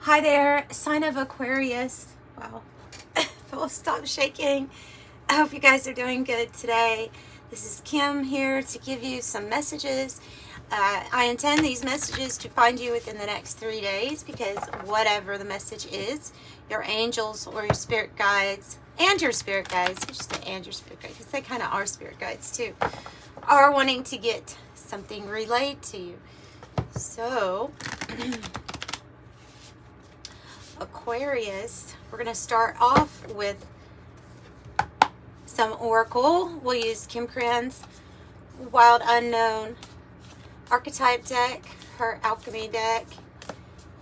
Hi there, sign of Aquarius. Wow, will stop shaking. I hope you guys are doing good today. This is Kim here to give you some messages. I intend these messages to find you within the next 3 days because whatever the message is, your angels or your spirit guides and your spirit guides, we just say and your spirit guides because they kind of are spirit guides too, are wanting to get something relayed to you. So, Aquarius, we're going to start off with some oracle. We'll use Krans Wild Unknown archetype deck, her alchemy deck,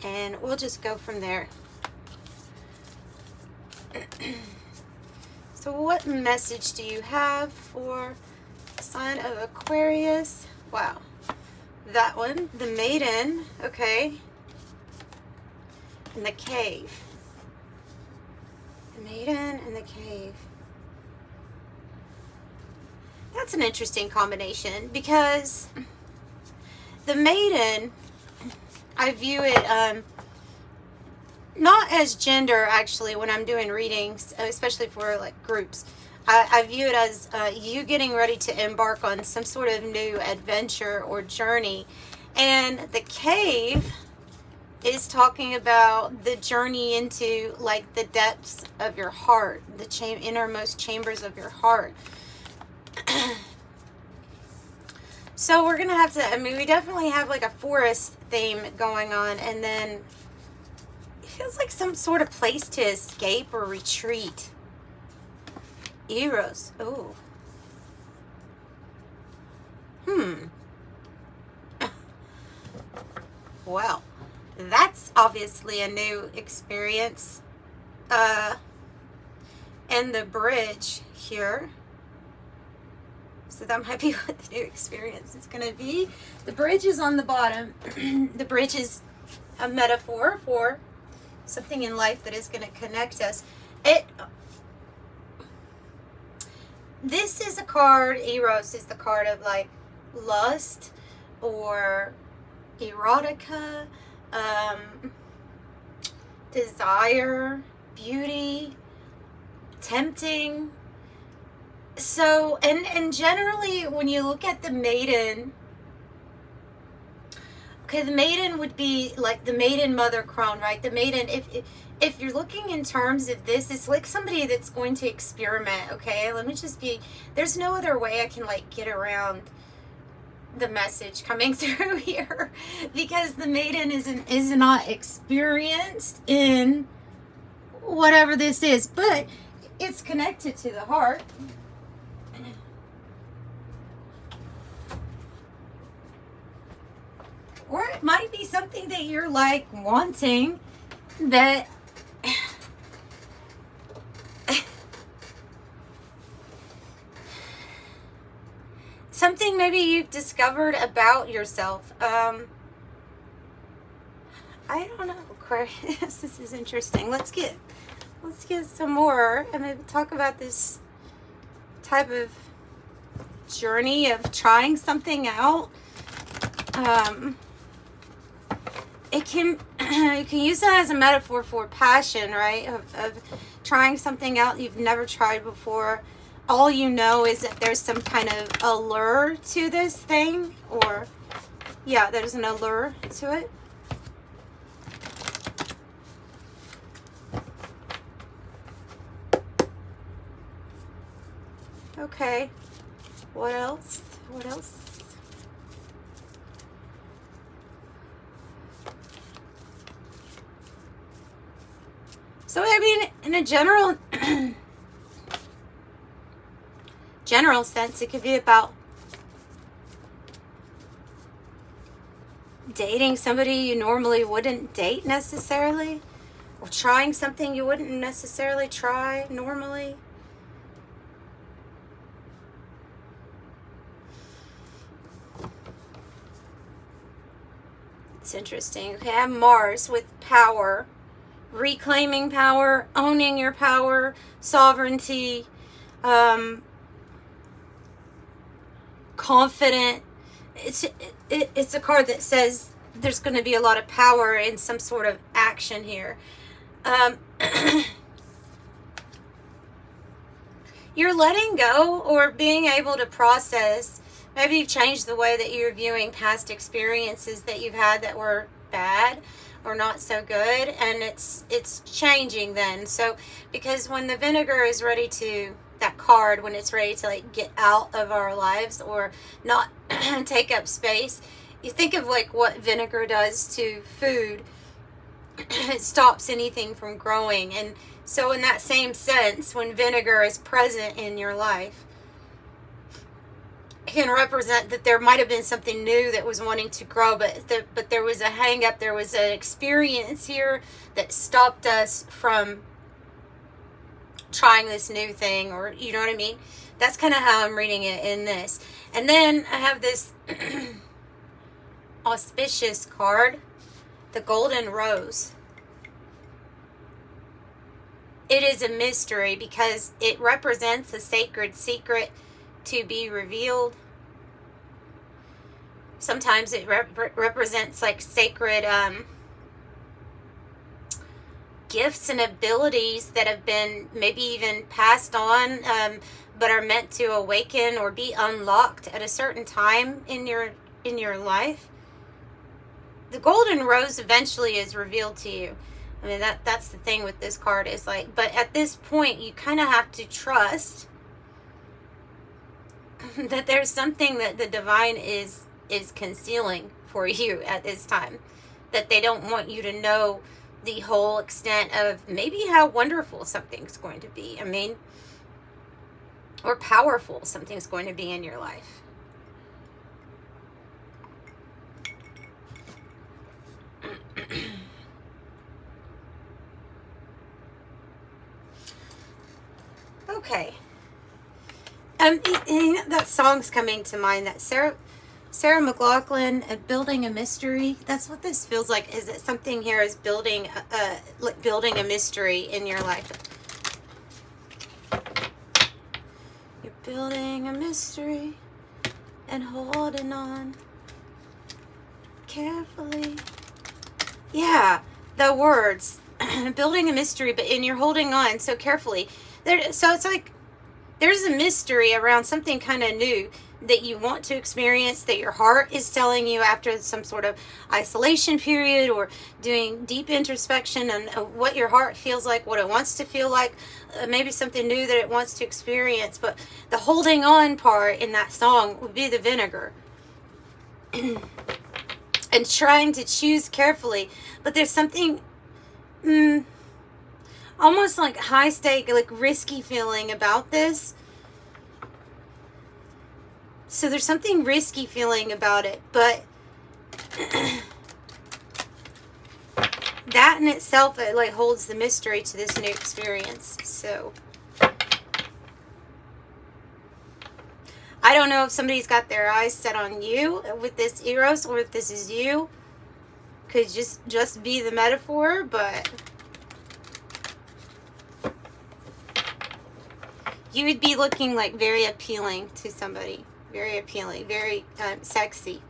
and we'll just go from there. So what message do you have for sign of Aquarius? Wow, that one, the maiden, okay, and the cave. The maiden and the cave. That's an interesting combination because the maiden, I view it not as gender actually when I'm doing readings, especially for like groups. I view it as you getting ready to embark on some sort of new adventure or journey. And the cave is talking about the journey into like the depths of your heart, the innermost chambers of your heart. So we're gonna have to, I mean, we definitely have like a forest theme going on, and then it feels like some sort of place to escape or retreat. Eros. Oh. Well, that's obviously a new experience. And the bridge here. So that might be what the new experience is going to be. The bridge is on the bottom. The bridge is a metaphor for something in life that is going to connect us. This is a card, Eros is the card of like lust or erotica, desire, beauty, tempting. So, and generally when you look at the maiden, okay, the maiden would be like the maiden mother crone, right? The maiden, if you're looking in terms of this, it's like somebody that's going to experiment, okay? Let me just be, there's no other way I can like get around the message coming through here because the maiden is not experienced in whatever this is, but it's connected to the heart. Or it might be something that you're like wanting that something maybe you've discovered about yourself. I don't know, Aquarius. This is interesting. Let's get some more and maybe talk about this type of journey of trying something out. You can use that as a metaphor for passion, right? Of trying something out you've never tried before. All you know is that there's some kind of allure to this thing, or yeah, there's an allure to it. Okay. What else? What else? So, I mean, in a general sense, it could be about dating somebody you normally wouldn't date necessarily, or trying something you wouldn't necessarily try normally. It's interesting. Okay, I have Mars with power. Reclaiming power, owning your power, sovereignty, confident. It's a card that says there's going to be a lot of power in some sort of action here. You're letting go or being able to process. Maybe you've changed the way that you're viewing past experiences that you've had that were bad or not so good, and it's changing then. So because when the vinegar is ready to, that card, when it's ready to like get out of our lives or not take up space, you think of like what vinegar does to food. It stops anything from growing. And so in that same sense, when vinegar is present in your life, it can represent that there might have been something new that was wanting to grow, but there was a hang up, there was an experience here that stopped us from trying this new thing, or you know what I mean? That's kind of how I'm reading it in this. And then I have this auspicious card, the Golden Rose. It is a mystery because it represents a sacred secret to be revealed. Sometimes it represents like sacred gifts and abilities that have been maybe even passed on, but are meant to awaken or be unlocked at a certain time in your life. The Golden Rose eventually is revealed to you. I mean, that's the thing with this card, is like, but at this point you kind of have to trust that there's something that the divine is concealing for you at this time, that they don't want you to know the whole extent of maybe how wonderful something's going to be. I mean, or powerful something's going to be in your life. Okay. That song's coming to mind, that Sarah McLachlan, Building a Mystery. That's what this feels like. Is it something here is building a mystery in your life? You're building a mystery and holding on carefully. Yeah, the words. Building a mystery, but you're holding on so carefully. So it's like there's a mystery around something kind of new that you want to experience, that your heart is telling you after some sort of isolation period or doing deep introspection on what your heart feels like, what it wants to feel like, maybe something new that it wants to experience. But the holding on part in that song would be the vinegar. And trying to choose carefully. But there's something almost like high stake, like risky feeling about this. So there's something risky feeling about it, but that in itself, it like holds the mystery to this new experience. So I don't know if somebody's got their eyes set on you with this Eros, or if this is you. Could just be the metaphor, but you would be looking like very appealing to somebody. Very appealing, very sexy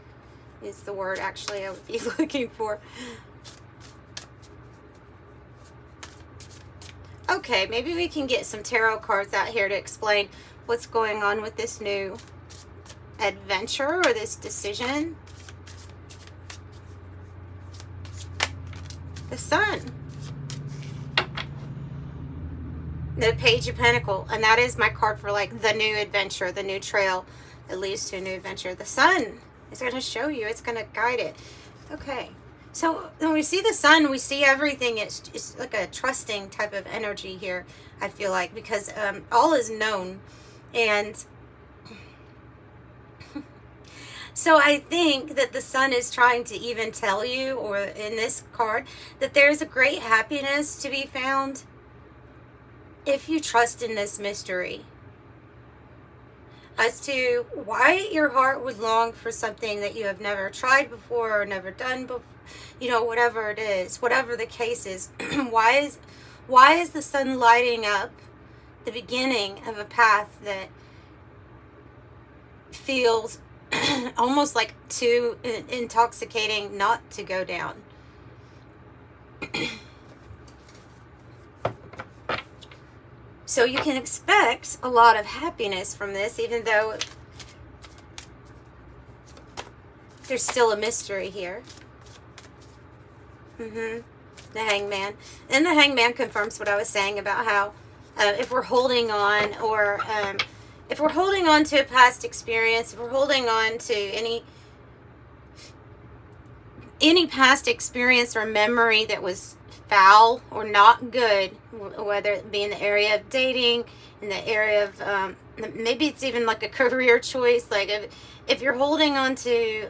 is the word actually I would be looking for. Okay, maybe we can get some tarot cards out here to explain what's going on with this new adventure or this decision. The Sun. The Page of Pentacles. And that is my card for like the new adventure, the new trail that leads to a new adventure. The Sun is going to show you. It's going to guide it. Okay. So when we see the Sun, we see everything. It's like a trusting type of energy here, I feel like, because all is known. And so I think that the Sun is trying to even tell you, or in this card, that there's a great happiness to be found if you trust in this mystery. As to why your heart would long for something that you have never tried before or never done before, you know, whatever it is, whatever the case is. Why is the Sun lighting up the beginning of a path that feels almost like too intoxicating not to go down. So you can expect a lot of happiness from this, even though there's still a mystery here. The Hangman. And the Hangman confirms what I was saying about how if we're holding on, or if we're holding on to a past experience, if we're holding on to any past experience or memory that was foul or not good, whether it be in the area of dating, in the area of maybe it's even like a career choice, like if you're holding on to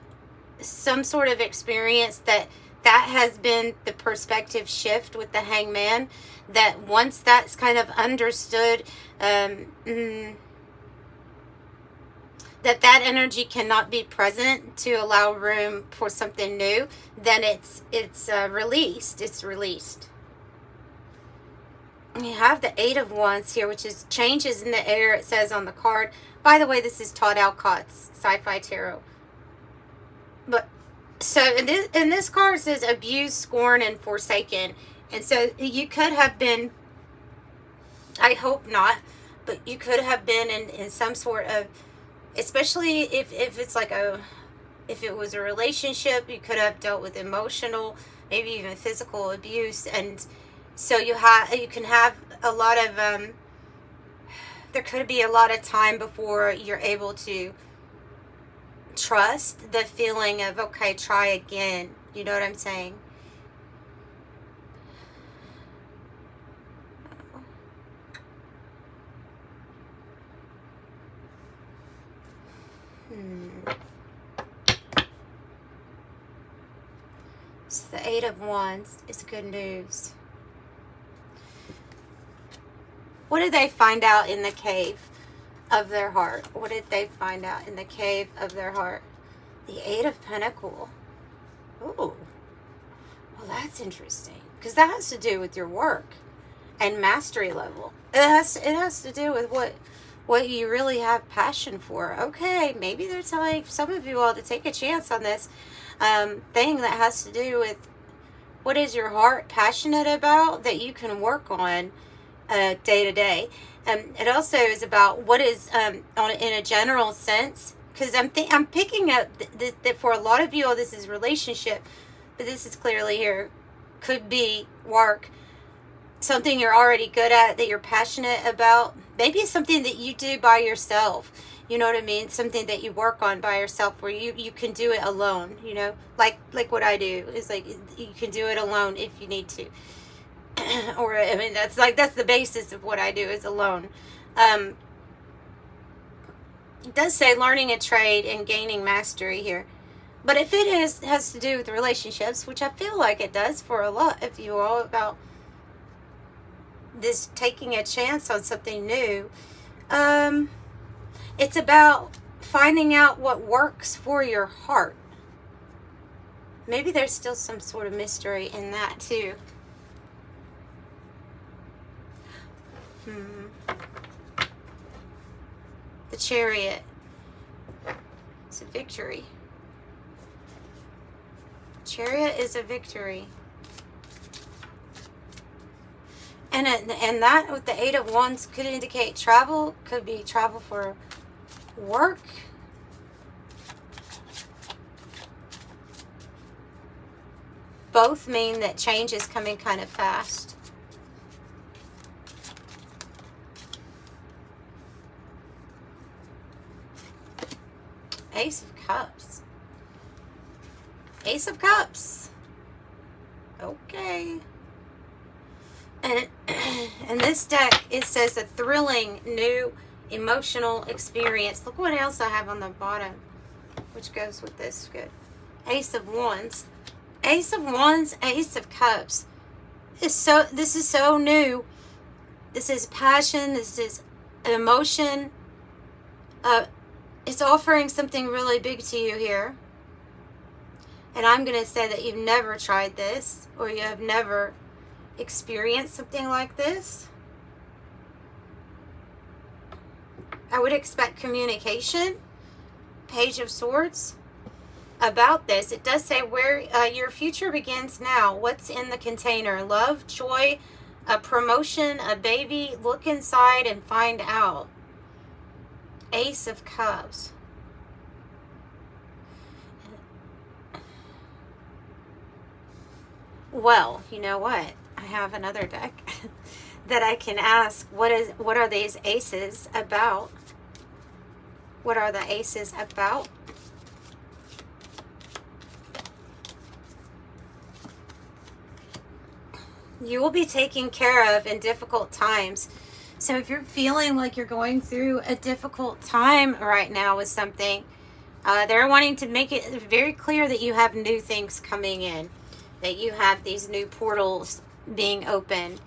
some sort of experience that has been the perspective shift with the Hangman, that once that's kind of understood, that energy cannot be present to allow room for something new, then it's released. It's released. You have the Eight of Wands here, which is changes in the air, it says on the card. By the way, this is Todd Alcott's Sci-Fi Tarot. But so in this card, it says abused, scorned, and forsaken. And so you could have been, I hope not, but you could have been in some sort of, especially if it's like if it was a relationship, you could have dealt with emotional, maybe even physical abuse. And so you can have a lot of, there could be a lot of time before you're able to trust the feeling of, okay, try again. You know what I'm saying? So the Eight of Wands is good news. What did they find out in the cave of their heart? What did they find out in the cave of their heart? The Eight of Pentacles. Ooh. Well, that's interesting, because that has to do with your work and mastery level. It has to do with what you really have passion for. Okay, maybe they're telling some of you all to take a chance on this thing that has to do with what is your heart passionate about that you can work on day to day. It also is about what is in a general sense, because I'm picking up that for a lot of you all this is relationship, but this is clearly here could be work, something you're already good at that you're passionate about. Maybe it's something that you do by yourself. You know what I mean? Something that you work on by yourself, where you can do it alone, you know, like what I do is like you can do it alone if you need to. Or I mean, that's the basis of what I do is alone. It does say learning a trade and gaining mastery here, but if it has to do with relationships, which I feel like it does for a lot of you all, about this taking a chance on something new, it's about finding out what works for your heart. Maybe there's still some sort of mystery in that too. The Chariot. It's a victory. Chariot is a victory. And that with the Eight of Wands could indicate travel. Could be travel for work. Both mean that change is coming kind of fast. Ace of Cups. Ace of Cups. Okay. And this deck, it says a thrilling new emotional experience. Look what else I have on the bottom, which goes with this. Good. Ace of Wands. Ace of Wands, Ace of Cups. This is so new. This is passion. This is emotion. It's offering something really big to you here. And I'm going to say that you've never tried this, or you have never experienced something like this. I would expect communication. Page of Swords about this. It does say where your future begins now. What's in the container? Love, joy, a promotion, a baby. Look inside and find out. Ace of Cups. Well, you know what? I have another deck that I can ask. What are these aces about? What are the aces about? You will be taken care of in difficult times. So if you're feeling like you're going through a difficult time right now with something, they're wanting to make it very clear that you have new things coming in, that you have these new portals being opened,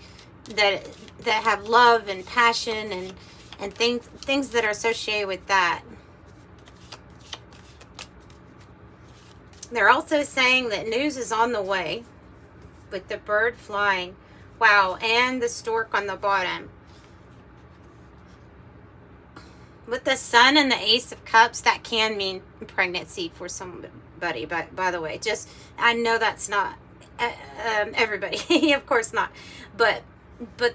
that have love and passion and things that are associated with that. They're also saying that news is on the way, with the bird flying. Wow, and the stork on the bottom. With the sun and the Ace of Cups, that can mean pregnancy for somebody, by the way. Just, I know that's not everybody. Of course not. But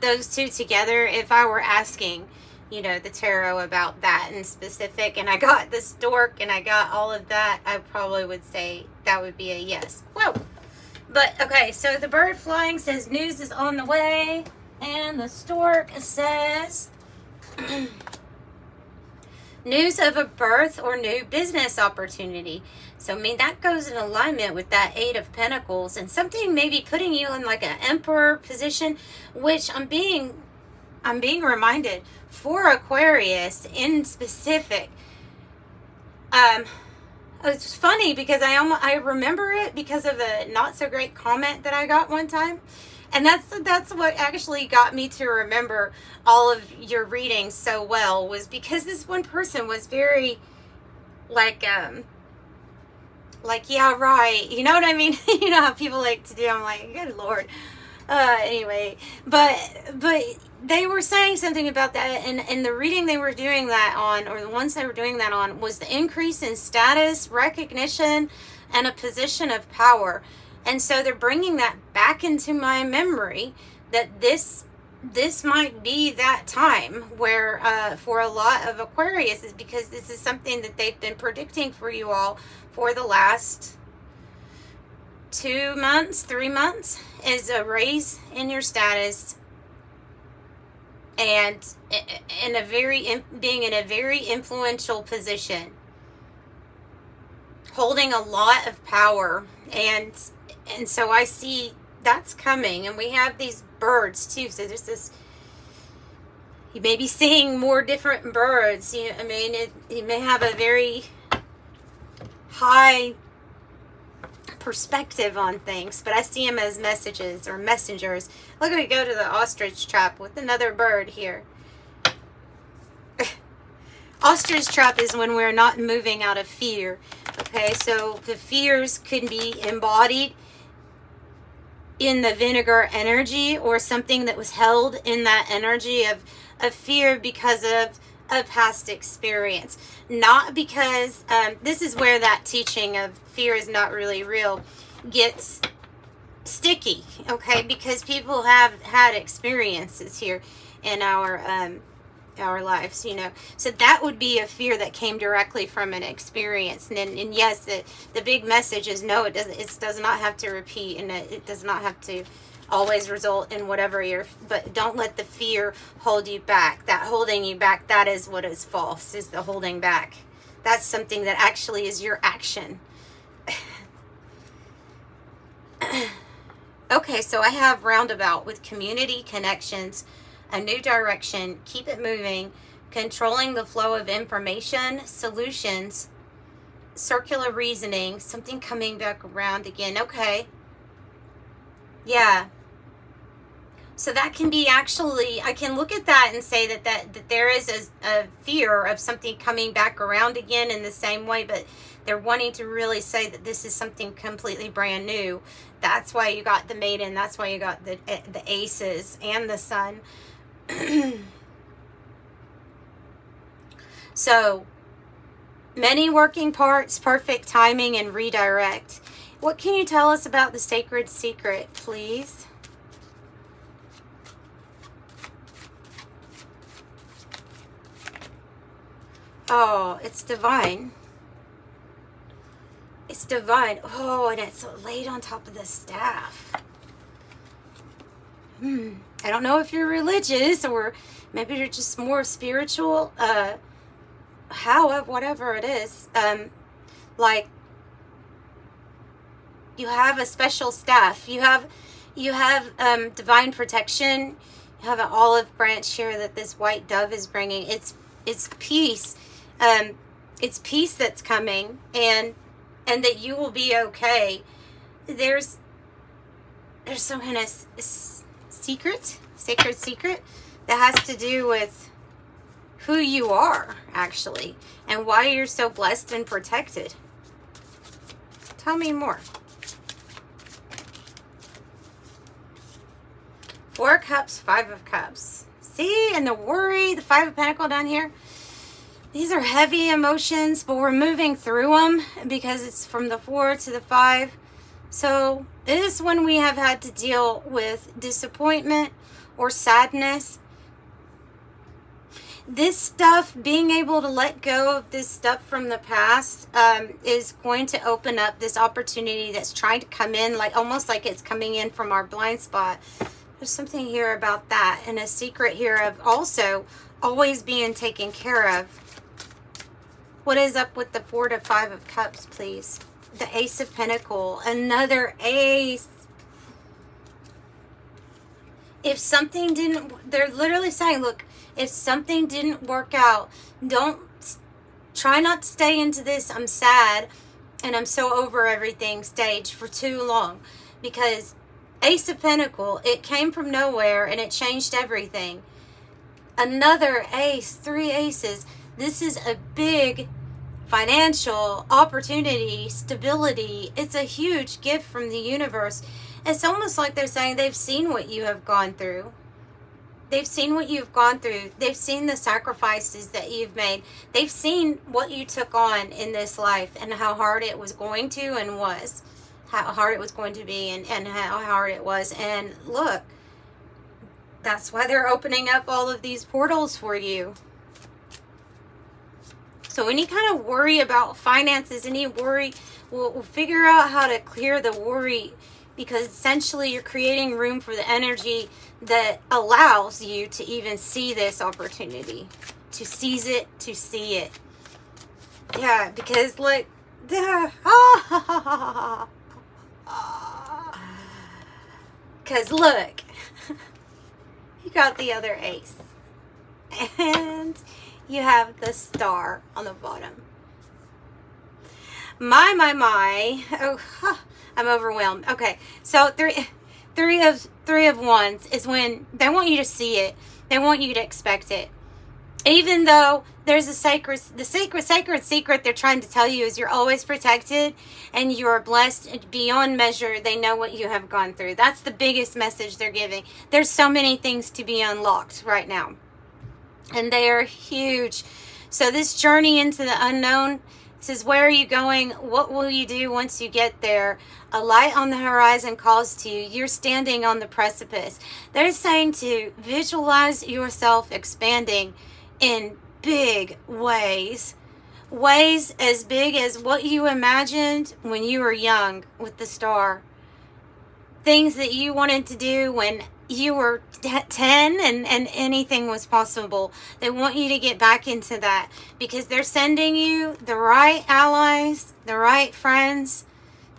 those two together, if I were asking, you know, the tarot about that in specific, and I got the stork and I got all of that, I probably would say that would be a yes. Whoa. But, okay, so the bird flying says news is on the way, and the stork says news of a birth or new business opportunity. So, I mean, that goes in alignment with that Eight of Pentacles, and something maybe putting you in like an emperor position, which I'm being reminded for Aquarius in specific. It's funny because I remember it because of a not so great comment that I got one time, and that's what actually got me to remember all of your readings so well, was because this one person was very like yeah, right, you know what I mean? You know how people like to do. I'm like, good Lord. Anyway, but they were saying something about that, and the reading they were doing that on, or the ones they were doing that on, was the increase in status, recognition, and a position of power. And so they're bringing that back into my memory, that this might be that time where for a lot of Aquarius, is because this is something that they've been predicting for you all for the last 2 months, 3 months, is a raise in your status, and being in a very influential position, holding a lot of power, and so I see that's coming. And we have these birds too, so there's this, you may be seeing more different birds. I mean, you may have a very high perspective on things, but I see them as messages or messengers. Look, we go to the ostrich trap with another bird here. Ostrich trap is when we're not moving out of fear. Okay, so the fears could be embodied in the vinegar energy, or something that was held in that energy of fear because of a past experience. Not because, this is where that teaching of fear is not really real gets sticky, okay? Because people have had experiences here in our lives, you know. So that would be a fear that came directly from an experience. And yes, the big message is no, it does not have to repeat, and it does not have to always result in whatever but don't let the fear hold you back. That holding you back, that is what is false, is the holding back. That's something that actually is your action. Okay, so I have roundabout with community connections, a new direction, keep it moving, controlling the flow of information, solutions, circular reasoning, something coming back around again. Okay. Yeah. So that can be actually, I can look at that and say that there is a fear of something coming back around again in the same way, but they're wanting to really say that this is something completely brand new. That's why you got the maiden. That's why you got the aces and the sun. So Many working parts, perfect timing, and redirect. What can you tell us about the sacred secret, please? Oh, it's divine. It's divine. Oh, and it's laid on top of the staff. I don't know if you're religious or maybe you're just more spiritual. However, whatever it is, like you have a special staff. You have divine protection. You have an olive branch here that this white dove is bringing. It's peace. It's peace that's coming, and that you will be okay. There's some kind of sacred secret that has to do with who you are, actually, and why you're so blessed and protected. Tell me more. Four of Cups, Five of Cups. See, and the worry, the Five of Pentacles down here. These are heavy emotions, but we're moving through them because it's from the 4 to the 5. So this is when we have had to deal with disappointment or sadness. This stuff, being able to let go of this stuff from the past is going to open up this opportunity that's trying to come in, like almost like it's coming in from our blind spot. There's something here about that, and a secret here of also always being taken care of. What is up with the 4 to 5 of Cups, please? The Ace of Pentacles, another ace. If something didn't, they're literally saying, look, if something didn't work out, try not to stay into this I'm sad and I'm so over everything stage for too long. Because Ace of Pentacles, it came from nowhere and it changed everything. Another ace, 3 aces. This is a big financial opportunity, stability. It's a huge gift from the universe. It's almost like they're saying they've seen what you have gone through. They've seen what you've gone through. They've seen the sacrifices that you've made. They've seen what you took on in this life and how hard it was going to and was. How hard it was going to be and how hard it was. And look, that's why they're opening up all of these portals for you. So any kind of worry about finances, any worry, we'll figure out how to clear the worry, because essentially you're creating room for the energy that allows you to even see this opportunity, to seize it, to see it. Yeah, because look, because look, you got the other ace. And you have the star on the bottom. My. Oh, I'm overwhelmed. Okay, so three of wands is when they want you to see it. They want you to expect it. Even though there's the sacred secret they're trying to tell you is you're always protected and you're blessed beyond measure. They know what you have gone through. That's the biggest message they're giving. There's so many things to be unlocked right now. And they are huge. So this journey into the unknown, this is where are you going? What will you do once you get there? A light on the horizon calls to you. You're standing on the precipice. They're saying to visualize yourself expanding in big ways. Ways as big as what you imagined when you were young with the star. Things that you wanted to do when you were 10 and anything was possible. They want you to get back into that because they're sending you the right allies, the right friends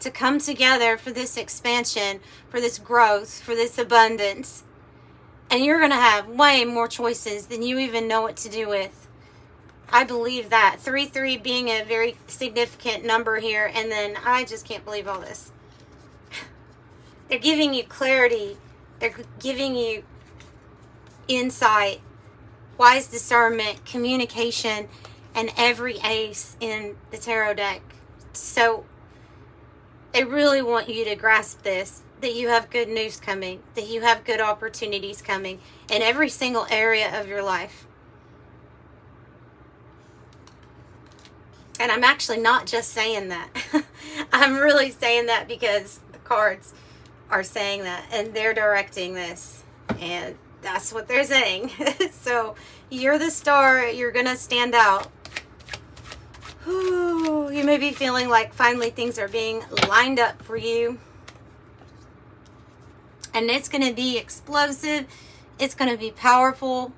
to come together for this expansion, for this growth, for this abundance. And you're going to have way more choices than you even know what to do with. I believe that. 3 being a very significant number here. And then I just can't believe all this. They're giving you clarity. They're giving you insight, wise discernment, communication, and every ace in the tarot deck. So they really want you to grasp this, that you have good news coming, that you have good opportunities coming in every single area of your life. And I'm actually not just saying that. I'm really saying that because the cards are saying that, and they're directing this, and that's what they're saying. So you're the star. You're gonna stand out. Whew, you may be feeling like finally things are being lined up for you, and it's going to be explosive. It's going to be powerful.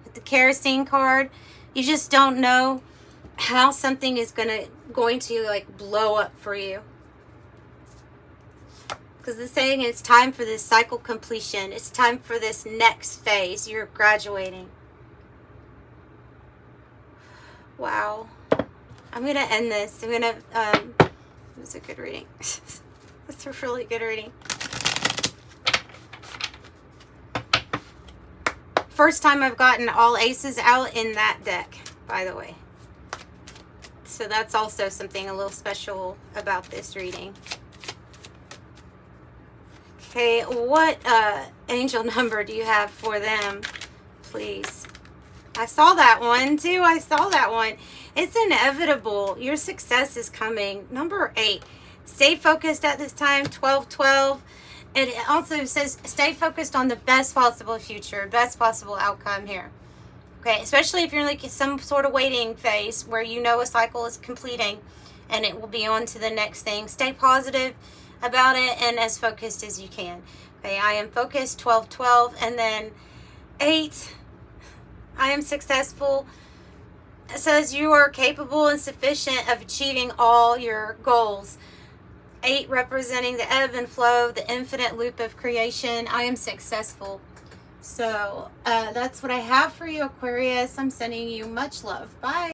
With the kerosene card, you just don't know how something is going to like blow up for you, because the saying it's time for this cycle completion. It's time for this next phase. You're graduating. Wow. I'm going to end this. I'm going to, it was a good reading. That's a really good reading. First time I've gotten all aces out in that deck, by the way. So that's also something a little special about this reading. Okay, what angel number do you have for them, please? I saw that one too. I saw that one. It's inevitable. Your success is coming. Number 8. Stay focused at this time. 12-12. And it also says stay focused on the best possible future, best possible outcome here. Okay, especially if you're like some sort of waiting phase where you know a cycle is completing and it will be on to the next thing. Stay positive about it and as focused as you can. Okay, I am focused. 12-12. And then 8. I am successful. It says you are capable and sufficient of achieving all your goals. 8 representing the ebb and flow, the infinite loop of creation. I am successful. So that's what I have for you, Aquarius. I'm sending you much love. Bye.